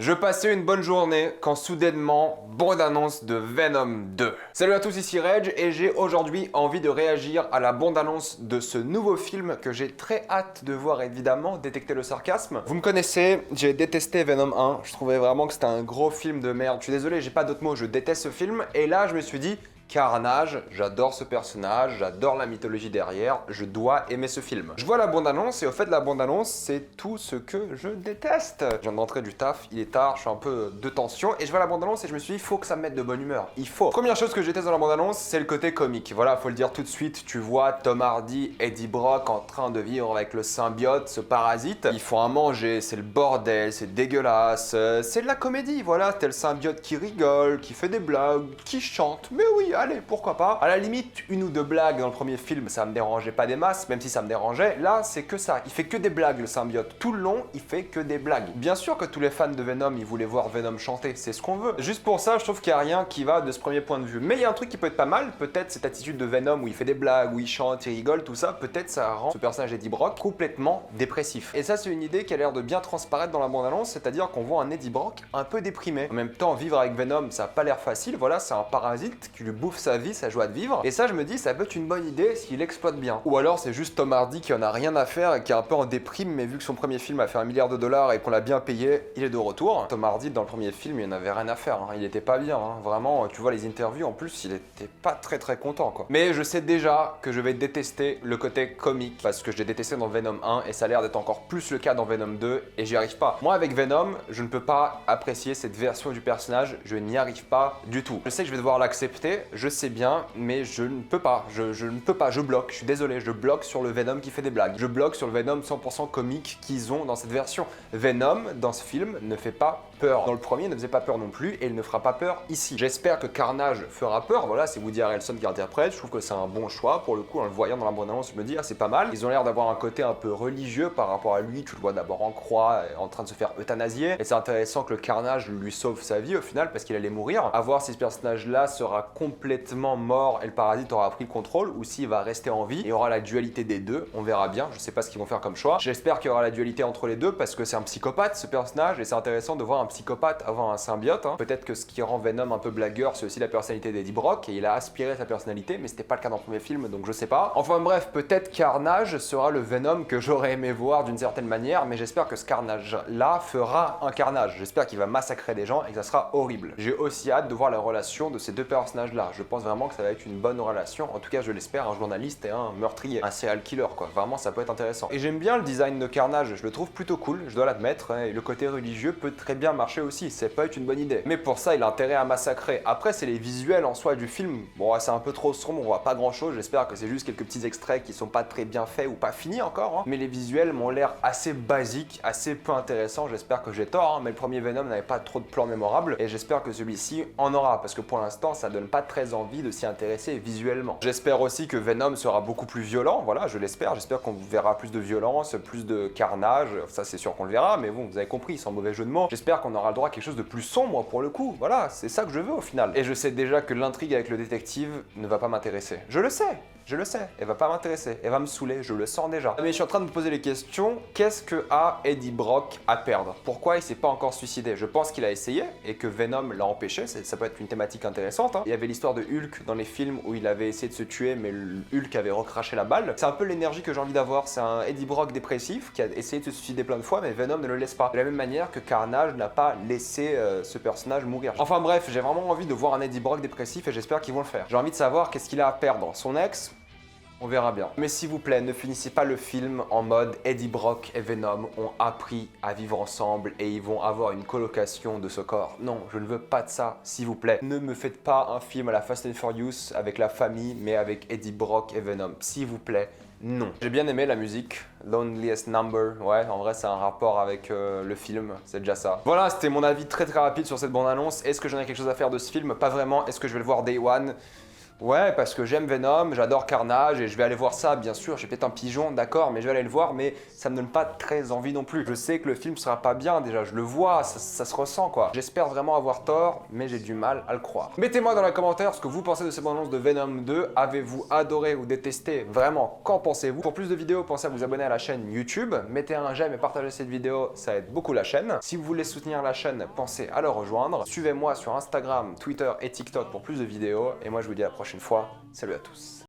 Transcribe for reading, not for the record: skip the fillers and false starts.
Je passais une bonne journée quand soudainement, bande-annonce de Venom 2. Salut à tous, ici Reg et j'ai aujourd'hui envie de réagir à la bande-annonce de ce nouveau film que j'ai très hâte de voir, évidemment, détecter le sarcasme. Vous me connaissez, j'ai détesté Venom 1, je trouvais vraiment que c'était un gros film de merde. Je suis désolé, j'ai pas d'autres mots, je déteste ce film et là je me suis dit... Carnage, j'adore ce personnage, j'adore la mythologie derrière, je dois aimer ce film. Je vois la bande-annonce et au fait la bande-annonce c'est tout ce que je déteste. Je viens d'entrer du taf, il est tard, je suis un peu de tension et je vois la bande-annonce et je me suis dit faut que ça me mette de bonne humeur, il faut. Première chose que je déteste dans la bande-annonce, c'est le côté comique. Voilà, faut le dire tout de suite, tu vois Tom Hardy, Eddie Brock en train de vivre avec le symbiote, ce parasite. Ils font à manger, c'est le bordel, c'est dégueulasse, c'est de la comédie, voilà, t'as le symbiote qui rigole, qui fait des blagues, qui chante, mais oui, allez, pourquoi pas. À la limite, une ou deux blagues dans le premier film, ça me dérangeait pas des masses, même si ça me dérangeait. Là, c'est que ça. Il fait que des blagues, le symbiote. Tout le long, il fait que des blagues. Bien sûr que tous les fans de Venom, ils voulaient voir Venom chanter. C'est ce qu'on veut. Juste pour ça, je trouve qu'il n'y a rien qui va de ce premier point de vue. Mais il y a un truc qui peut être pas mal. Peut-être cette attitude de Venom où il fait des blagues, où il chante, il rigole, tout ça. Peut-être ça rend ce personnage Eddie Brock complètement dépressif. Et ça, c'est une idée qui a l'air de bien transparaître dans la bande-annonce. C'est-à-dire qu'on voit un Eddie Brock un peu déprimé. En même temps, vivre avec Venom, ça a pas l'air facile. Voilà, c'est un parasite qui lui bouffe sa vie, sa joie de vivre. Et ça, je me dis, ça peut être une bonne idée s'il exploite bien. Ou alors, c'est juste Tom Hardy qui en a rien à faire et qui est un peu en déprime, mais vu que son premier film a fait $1 milliard et qu'on l'a bien payé, il est de retour. Tom Hardy, dans le premier film, il en avait rien à faire. Hein. Il était pas bien. Hein. Vraiment, tu vois les interviews, en plus, il était pas très content, quoi. Mais je sais déjà que je vais détester le côté comique parce que je l'ai détesté dans Venom 1 et ça a l'air d'être encore plus le cas dans Venom 2 et j'y arrive pas. Moi, avec Venom, je ne peux pas apprécier cette version du personnage. Je n'y arrive pas du tout. Je sais que je vais devoir l'accepter, je sais bien, mais je ne peux pas, je ne peux pas, je bloque, je suis désolé, je bloque sur le Venom qui fait des blagues. Je bloque sur le Venom 100% comique qu'ils ont dans cette version. Venom, dans ce film, ne fait pas peur. Dans le premier, il ne faisait pas peur non plus et il ne fera pas peur ici. J'espère que Carnage fera peur, voilà, c'est Woody Harrelson qui interprète, je trouve que c'est un bon choix. Pour le coup, en le voyant dans la bande-annonce, je me dis, ah, c'est pas mal. Ils ont l'air d'avoir un côté un peu religieux par rapport à lui, tu le vois d'abord en croix, en train de se faire euthanasier. Et c'est intéressant que le Carnage lui sauve sa vie au final parce qu'il allait mourir. À voir si ce personnage-là sera complètement mort et le parasite aura pris le contrôle ou s'il va rester en vie. Il y aura la dualité des deux, on verra bien, je sais pas ce qu'ils vont faire comme choix. J'espère qu'il y aura la dualité entre les deux parce que c'est un psychopathe ce personnage et c'est intéressant de voir un psychopathe avant un symbiote. Hein. Peut-être que ce qui rend Venom un peu blagueur, c'est aussi la personnalité d'Eddie Brock et il a aspiré sa personnalité, mais c'était pas le cas dans le premier film donc je sais pas. Enfin bref, peut-être Carnage sera le Venom que j'aurais aimé voir d'une certaine manière, mais j'espère que ce Carnage-là fera un carnage. J'espère qu'il va massacrer des gens et que ça sera horrible. J'ai aussi hâte de voir la relation de ces deux personnages-là. Je pense vraiment que ça va être une bonne relation. En tout cas, je l'espère, un journaliste et un meurtrier, un serial killer, quoi. Vraiment, ça peut être intéressant. Et j'aime bien le design de Carnage, je le trouve plutôt cool, je dois l'admettre. Et le côté religieux peut très bien marcher aussi, ça peut être une bonne idée. Mais pour ça, il a intérêt à massacrer. Après, c'est les visuels en soi du film. Bon, c'est un peu trop sombre, on voit pas grand-chose. J'espère que c'est juste quelques petits extraits qui sont pas très bien faits ou pas finis encore. Hein. Mais les visuels m'ont l'air assez basiques, assez peu intéressants. J'espère que j'ai tort, hein. Mais le premier Venom n'avait pas trop de plans mémorables. Et j'espère que celui-ci en aura, parce que pour l'instant, ça donne pas très envie de s'y intéresser visuellement. J'espère aussi que Venom sera beaucoup plus violent, voilà, je l'espère. J'espère qu'on verra plus de violence, plus de carnage. Ça, c'est sûr qu'on le verra, mais bon, vous avez compris, sans mauvais jeu de mots. J'espère qu'on aura le droit à quelque chose de plus sombre pour le coup. Voilà, c'est ça que je veux au final. Et je sais déjà que l'intrigue avec le détective ne va pas m'intéresser. Je le sais. Je le sais, elle va pas m'intéresser, elle va me saouler, je le sens déjà. Mais je suis en train de me poser les questions, qu'est-ce que a Eddie Brock à perdre? Pourquoi il s'est pas encore suicidé? Je pense qu'il a essayé et que Venom l'a empêché, ça peut être une thématique intéressante. Hein. Il y avait l'histoire de Hulk dans les films où il avait essayé de se tuer mais Hulk avait recraché la balle. C'est un peu l'énergie que j'ai envie d'avoir, c'est un Eddie Brock dépressif qui a essayé de se suicider plein de fois mais Venom ne le laisse pas. De la même manière que Carnage n'a pas laissé ce personnage mourir. Enfin bref, j'ai vraiment envie de voir un Eddie Brock dépressif et j'espère qu'ils vont le faire. J'ai envie de savoir qu'est-ce qu'il a à perdre. Son ex? On verra bien. Mais s'il vous plaît, ne finissez pas le film en mode Eddie Brock et Venom ont appris à vivre ensemble et ils vont avoir une colocation de ce corps. Non, je ne veux pas de ça, s'il vous plaît. Ne me faites pas un film à la Fast and Furious avec la famille, mais avec Eddie Brock et Venom. S'il vous plaît, non. J'ai bien aimé la musique, Loneliest Number, ouais, en vrai c'est un rapport avec le film, c'est déjà ça. Voilà, c'était mon avis très rapide sur cette bande-annonce. Est-ce que j'en ai quelque chose à faire de ce film? Pas vraiment. Est-ce que je vais le voir Day One? Ouais, parce que j'aime Venom, j'adore Carnage et je vais aller voir ça, bien sûr. J'ai peut-être un pigeon, d'accord, mais je vais aller le voir, mais ça me donne pas très envie non plus. Je sais que le film sera pas bien déjà, je le vois, ça se ressent quoi. J'espère vraiment avoir tort, mais j'ai du mal à le croire. Mettez-moi dans les commentaires ce que vous pensez de cette bande-annonce de Venom 2. Avez-vous adoré ou détesté? Vraiment, qu'en pensez-vous? Pour plus de vidéos, pensez à vous abonner à la chaîne YouTube. Mettez un j'aime et partagez cette vidéo, ça aide beaucoup la chaîne. Si vous voulez soutenir la chaîne, pensez à le rejoindre. Suivez-moi sur Instagram, Twitter et TikTok pour plus de vidéos. Et moi je vous dis à la prochaine fois. Salut à tous.